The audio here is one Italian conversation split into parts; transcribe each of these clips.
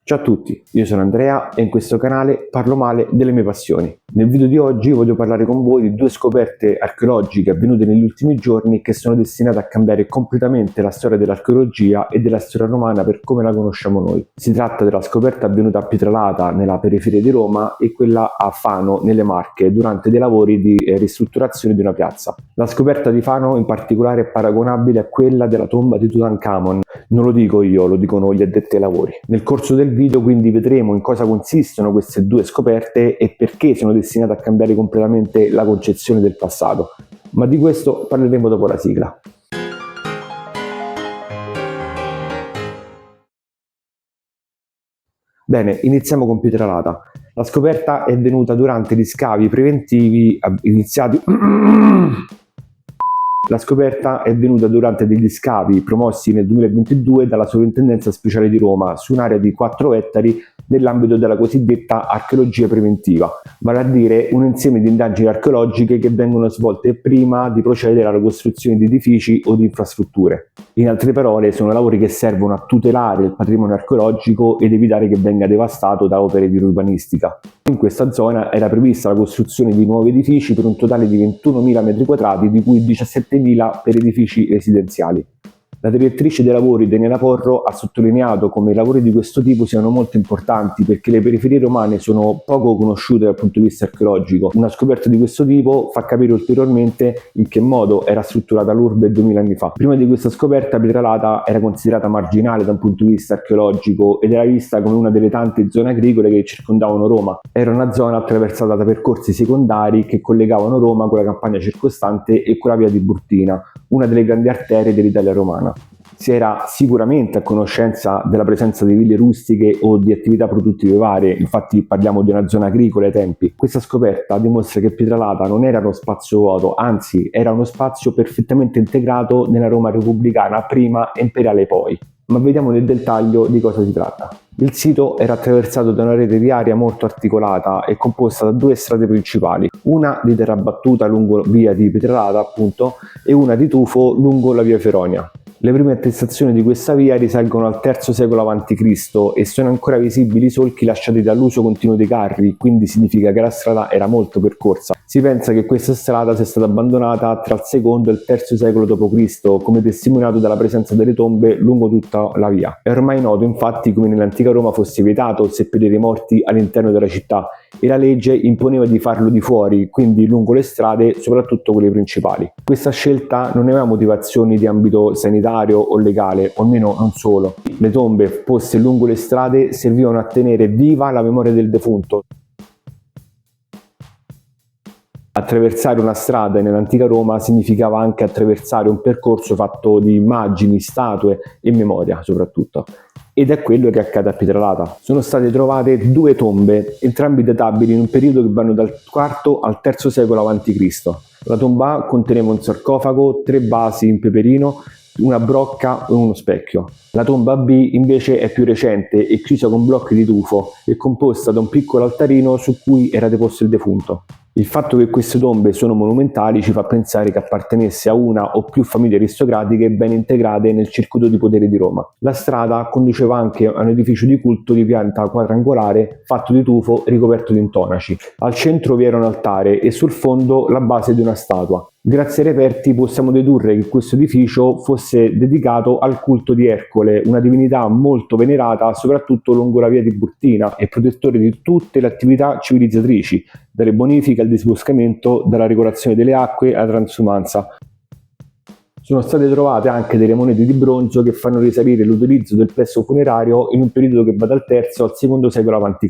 Ciao a tutti, io sono Andrea e in questo canale parlo male delle mie passioni. Nel video di oggi voglio parlare con voi di due scoperte archeologiche avvenute negli ultimi giorni che sono destinate a cambiare completamente la storia dell'archeologia e della storia romana per come la conosciamo noi. Si tratta della scoperta avvenuta a Pietralata, nella periferia di Roma, e quella a Fano, nelle Marche, durante dei lavori di ristrutturazione di una piazza. La scoperta di Fano in particolare è paragonabile a quella della tomba di Tutankhamon. Non lo dico io, lo dicono gli addetti ai lavori. Nel corso del video quindi vedremo in cosa consistono queste due scoperte e perché sono destinate a cambiare completamente la concezione del passato. Ma di questo parleremo dopo la sigla. Bene, iniziamo con Pietralata. La scoperta è venuta durante gli scavi preventivi iniziati... La scoperta è venuta durante degli scavi promossi nel 2022 dalla Sovrintendenza Speciale di Roma su un'area di 4 ettari nell'ambito della cosiddetta archeologia preventiva, vale a dire un insieme di indagini archeologiche che vengono svolte prima di procedere alla costruzione di edifici o di infrastrutture. In altre parole, sono lavori che servono a tutelare il patrimonio archeologico ed evitare che venga devastato da opere di urbanistica. In questa zona era prevista la costruzione di nuovi edifici per un totale di 21.000 m2, di cui 17.000 per edifici residenziali. La direttrice dei lavori, Daniela Porro, ha sottolineato come i lavori di questo tipo siano molto importanti perché le periferie romane sono poco conosciute dal punto di vista archeologico. Una scoperta di questo tipo fa capire ulteriormente in che modo era strutturata l'urbe 2000 anni fa. Prima di questa scoperta Pietralata era considerata marginale da un punto di vista archeologico ed era vista come una delle tante zone agricole che circondavano Roma. Era una zona attraversata da percorsi secondari che collegavano Roma con la campagna circostante e con la via Tiburtina, una delle grandi arterie dell'Italia romana. Si era sicuramente a conoscenza della presenza di ville rustiche o di attività produttive varie, infatti parliamo di una zona agricola ai tempi. Questa scoperta dimostra che Pietralata non era uno spazio vuoto, anzi era uno spazio perfettamente integrato nella Roma repubblicana prima e imperiale poi. Ma vediamo nel dettaglio di cosa si tratta. Il sito era attraversato da una rete viaria molto articolata e composta da due strade principali, una di terra battuta lungo via di Pietralata appunto e una di tufo lungo la via Feronia. Le prime attestazioni di questa via risalgono al III secolo a.C. e sono ancora visibili i solchi lasciati dall'uso continuo dei carri, quindi significa che la strada era molto percorsa. Si pensa che questa strada sia stata abbandonata tra il secondo e il III secolo d.C., come testimoniato dalla presenza delle tombe lungo tutta la via. È ormai noto infatti come nell'antica Roma fosse vietato seppellire i morti all'interno della città e la legge imponeva di farlo di fuori, quindi lungo le strade, soprattutto quelle principali. Questa scelta non aveva motivazioni di ambito sanitario o legale, o almeno non solo. Le tombe poste lungo le strade servivano a tenere viva la memoria del defunto. Attraversare una strada nell'antica Roma significava anche attraversare un percorso fatto di immagini, statue e memoria soprattutto. Ed è quello che accade a Pietralata. Sono state trovate due tombe, entrambi databili in un periodo che vanno dal IV al III secolo a.C. La tomba A conteneva un sarcofago, 3 basi in peperino, una brocca e uno specchio. La tomba B invece è più recente e chiusa con blocchi di tufo e composta da un piccolo altarino su cui era deposto il defunto. Il fatto che queste tombe sono monumentali ci fa pensare che appartenesse a una o più famiglie aristocratiche ben integrate nel circuito di potere di Roma. La strada conduceva anche a un edificio di culto di pianta quadrangolare fatto di tufo ricoperto di intonaci. Al centro vi era un altare e sul fondo la base di una statua. Grazie ai reperti possiamo dedurre che questo edificio fosse dedicato al culto di Ercole, una divinità molto venerata soprattutto lungo la via Tiburtina e protettore di tutte le attività civilizzatrici, dalle bonifiche al disboscamento, dalla regolazione delle acque alla transumanza. Sono state trovate anche delle monete di bronzo che fanno risalire l'utilizzo del plesso funerario in un periodo che va dal III al II secolo a.C.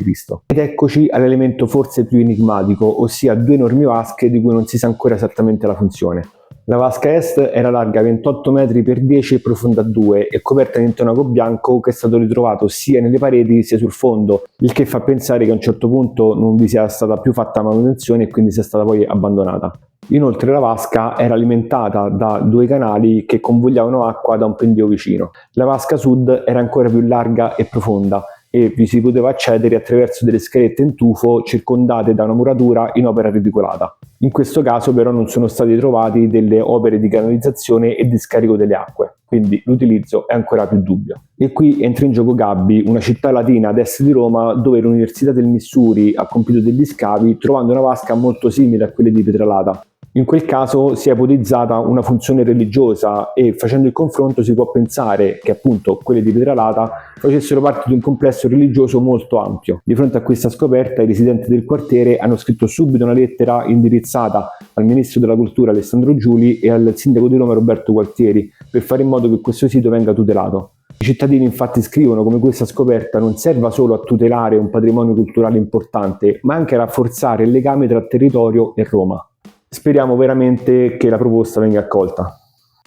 Ed eccoci all'elemento forse più enigmatico, ossia due enormi vasche di cui non si sa ancora esattamente la funzione. La vasca est era larga 28 metri per 10 e profonda 2 e coperta di intonaco bianco che è stato ritrovato sia nelle pareti sia sul fondo, il che fa pensare che a un certo punto non vi sia stata più fatta manutenzione e quindi sia stata poi abbandonata. Inoltre la vasca era alimentata da due canali che convogliavano acqua da un pendio vicino. La vasca sud era ancora più larga e profonda e vi si poteva accedere attraverso delle scalette in tufo circondate da una muratura in opera reticolata. In questo caso però non sono stati trovati delle opere di canalizzazione e di scarico delle acque, quindi l'utilizzo è ancora più dubbio. E qui entra in gioco Gabbi, una città latina ad est di Roma dove l'Università del Missouri ha compiuto degli scavi trovando una vasca molto simile a quelle di Pietralata. In quel caso si è ipotizzata una funzione religiosa e facendo il confronto si può pensare che appunto quelle di Pietralata facessero parte di un complesso religioso molto ampio. Di fronte a questa scoperta i residenti del quartiere hanno scritto subito una lettera indirizzata al ministro della cultura Alessandro Giuli e al sindaco di Roma Roberto Gualtieri per fare in modo che questo sito venga tutelato. I cittadini infatti scrivono come questa scoperta non serva solo a tutelare un patrimonio culturale importante, ma anche a rafforzare il legame tra territorio e Roma. Speriamo veramente che la proposta venga accolta.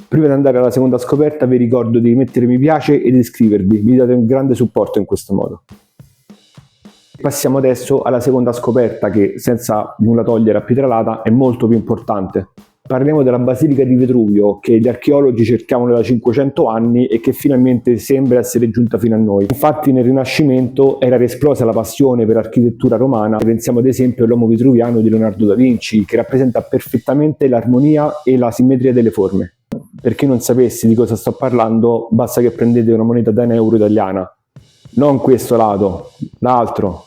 Prima di andare alla seconda scoperta vi ricordo di mettere mi piace ed iscrivervi, vi date un grande supporto in questo modo. Passiamo adesso alla seconda scoperta che, senza nulla togliere a Pietralata, è molto più importante. Parliamo della Basilica di Vitruvio, che gli archeologi cercavano da 500 anni e che finalmente sembra essere giunta fino a noi. Infatti nel Rinascimento era esplosa la passione per l'architettura romana. Pensiamo ad esempio all'Uomo Vitruviano di Leonardo da Vinci, che rappresenta perfettamente l'armonia e la simmetria delle forme. Per chi non sapesse di cosa sto parlando, basta che prendete una moneta da €1 italiana. Non questo lato, l'altro.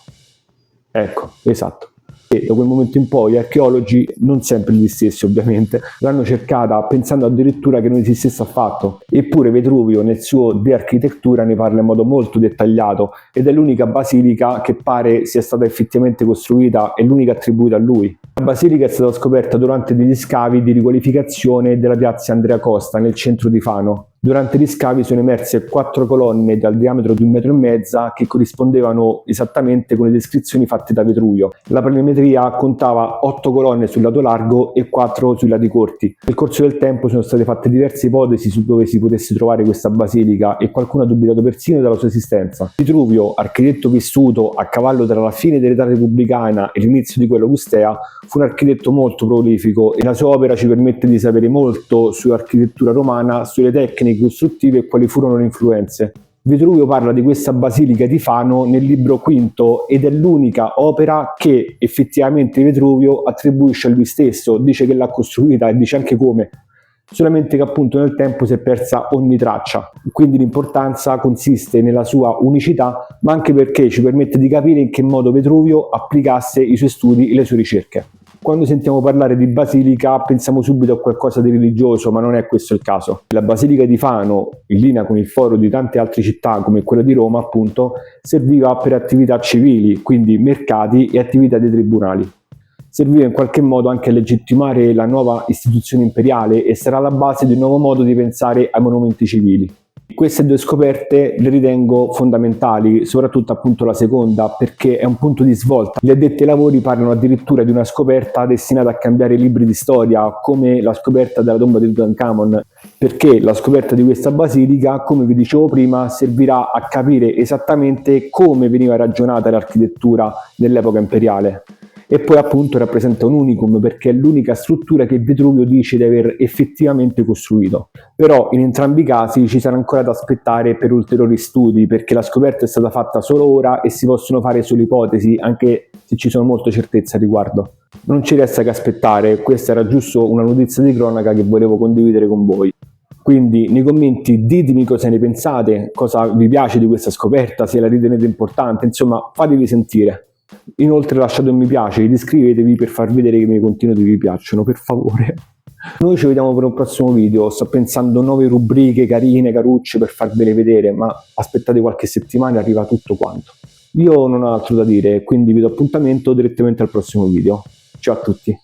Ecco, esatto. E da quel momento in poi gli archeologi, non sempre gli stessi ovviamente, l'hanno cercata pensando addirittura che non esistesse affatto. Eppure Vitruvio nel suo De Architectura ne parla in modo molto dettagliato ed è l'unica basilica che pare sia stata effettivamente costruita e l'unica attribuita a lui. La basilica è stata scoperta durante degli scavi di riqualificazione della piazza Andrea Costa nel centro di Fano. Durante gli scavi sono emerse 4 colonne dal diametro di 1,5 metri che corrispondevano esattamente con le descrizioni fatte da Vitruvio. La planimetria contava 8 colonne sul lato largo e 4 sui lati corti. Nel corso del tempo sono state fatte diverse ipotesi su dove si potesse trovare questa basilica e qualcuno ha dubitato persino della sua esistenza. Vitruvio, architetto vissuto a cavallo tra la fine dell'età repubblicana e l'inizio di quella augustea, fu un architetto molto prolifico e la sua opera ci permette di sapere molto sull'architettura romana, sulle tecniche costruttive e quali furono le influenze. Vitruvio parla di questa basilica di Fano nel libro quinto ed è l'unica opera che effettivamente Vitruvio attribuisce a lui stesso, dice che l'ha costruita e dice anche come, solamente che appunto nel tempo si è persa ogni traccia, quindi l'importanza consiste nella sua unicità ma anche perché ci permette di capire in che modo Vitruvio applicasse i suoi studi e le sue ricerche. Quando sentiamo parlare di basilica pensiamo subito a qualcosa di religioso, ma non è questo il caso. La basilica di Fano, in linea con il foro di tante altre città come quella di Roma appunto, serviva per attività civili, quindi mercati e attività dei tribunali. Serviva in qualche modo anche a legittimare la nuova istituzione imperiale e sarà la base di un nuovo modo di pensare ai monumenti civili. Queste 2 scoperte le ritengo fondamentali, soprattutto appunto la seconda, perché è un punto di svolta. Gli addetti ai lavori parlano addirittura di una scoperta destinata a cambiare i libri di storia, come la scoperta della tomba di Tutankhamon, perché la scoperta di questa basilica, come vi dicevo prima, servirà a capire esattamente come veniva ragionata l'architettura nell'epoca imperiale. E poi appunto rappresenta un unicum perché è l'unica struttura che Vitruvio dice di aver effettivamente costruito. Però in entrambi i casi ci sarà ancora da aspettare per ulteriori studi perché la scoperta è stata fatta solo ora e si possono fare solo ipotesi anche se ci sono molte certezze a riguardo. Non ci resta che aspettare, questa era giusto una notizia di cronaca che volevo condividere con voi. Quindi nei commenti ditemi cosa ne pensate, cosa vi piace di questa scoperta, se la ritenete importante, insomma fatevi sentire. Inoltre lasciate un mi piace ed iscrivetevi per far vedere che i miei contenuti vi piacciono, per favore. Noi ci vediamo per un prossimo video, sto pensando a nuove rubriche carine, carucce per farvele vedere, ma aspettate qualche settimana e arriva tutto quanto. Io non ho altro da dire, quindi vi do appuntamento direttamente al prossimo video. Ciao a tutti!